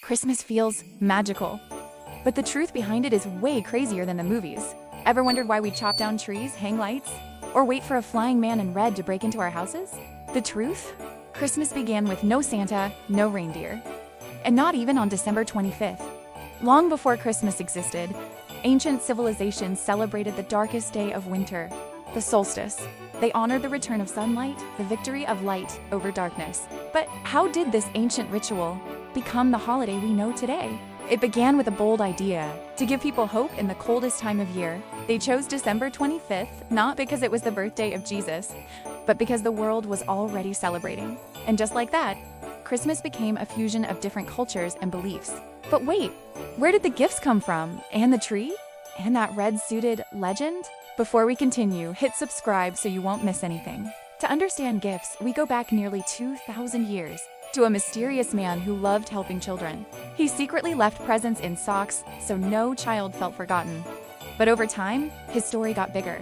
Christmas feels magical. But the truth behind it is way crazier than the movies. Ever wondered why we chop down trees, hang lights, or wait for a flying man in red to break into our houses? The truth? Christmas began with no Santa, no reindeer. And not even on December 25th. Long before Christmas existed, ancient civilizations celebrated the darkest day of winter, the solstice. They honored the return of sunlight, the victory of light over darkness. But how did this ancient ritual become the holiday we know today? It began with a bold idea, to give people hope in the coldest time of year. They chose December 25th, not because it was the birthday of Jesus, but because the world was already celebrating. And just like that, Christmas became a fusion of different cultures and beliefs. But wait, where did the gifts come from? And the tree? And that red-suited legend? Before we continue, hit subscribe so you won't miss anything. To understand gifts, we go back nearly 2,000 years to a mysterious man who loved helping children. He secretly left presents in socks so no child felt forgotten. But over time, his story got bigger.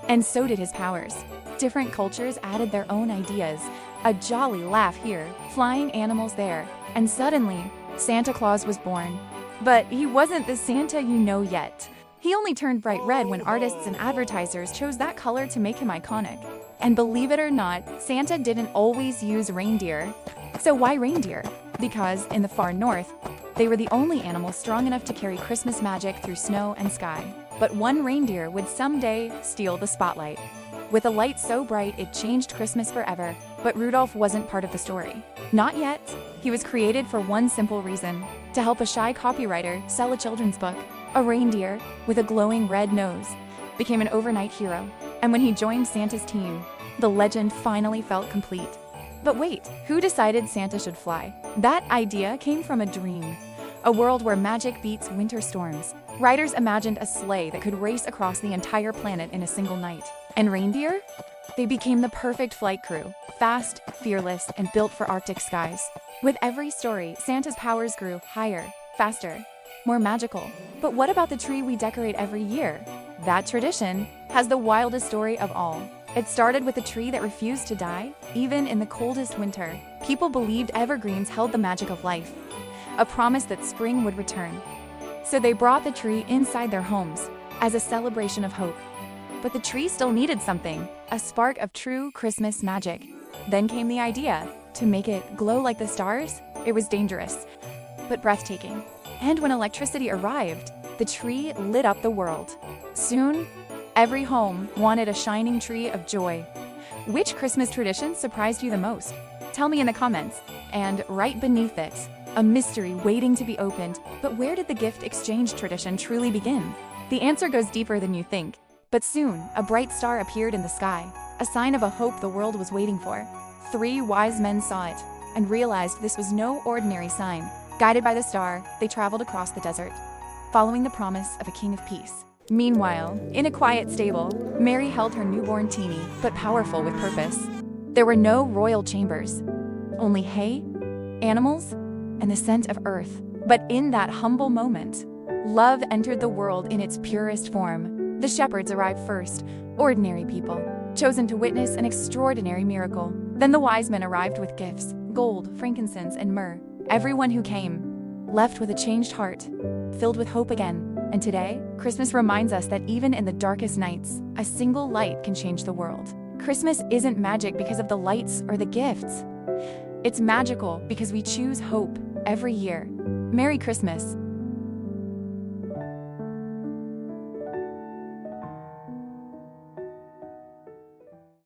And so did his powers. Different cultures added their own ideas. A jolly laugh here, flying animals there, and suddenly, Santa Claus was born. But he wasn't the Santa you know yet. He only turned bright red when artists and advertisers chose that color to make him iconic. And believe it or not, Santa didn't always use reindeer. So why reindeer? Because in the far north, they were the only animals strong enough to carry Christmas magic through snow and sky. But one reindeer would someday steal the spotlight. With a light so bright it changed Christmas forever, but Rudolph wasn't part of the story. Not yet. He was created for one simple reason: to help a shy copywriter sell a children's book. A reindeer with a glowing red nose became an overnight hero, and when he joined Santa's team, the legend finally felt complete. But wait, who decided Santa should fly? That idea came from a dream. A world where magic beats winter storms. Writers imagined a sleigh that could race across the entire planet in a single night. And reindeer? They became the perfect flight crew. Fast, fearless, and built for Arctic skies. With every story, Santa's powers grew higher, faster, more magical. But what about the tree we decorate every year? That tradition has the wildest story of all. It started with a tree that refused to die, even in the coldest winter. People believed evergreens held the magic of life, a promise that spring would return. So they brought the tree inside their homes as a celebration of hope. But the tree still needed something, a spark of true Christmas magic. Then came the idea to make it glow like the stars. It was dangerous, but breathtaking. And when electricity arrived, the tree lit up the world. Soon, every home wanted a shining tree of joy. Which Christmas tradition surprised you the most? Tell me in the comments. And right beneath it, a mystery waiting to be opened. But where did the gift exchange tradition truly begin? The answer goes deeper than you think. But soon, a bright star appeared in the sky, a sign of a hope the world was waiting for. 3 wise men saw it and realized this was no ordinary sign. Guided by the star, they traveled across the desert, following the promise of a king of peace. Meanwhile, in a quiet stable, Mary held her newborn teeny, but powerful with purpose. There were no royal chambers, only hay, animals, and the scent of earth. But in that humble moment, love entered the world in its purest form. The shepherds arrived first, ordinary people, chosen to witness an extraordinary miracle. Then the wise men arrived with gifts, gold, frankincense, and myrrh. Everyone who came left with a changed heart, filled with hope again. And today, Christmas reminds us that even in the darkest nights, a single light can change the world. Christmas isn't magic because of the lights or the gifts. It's magical because we choose hope every year. Merry Christmas.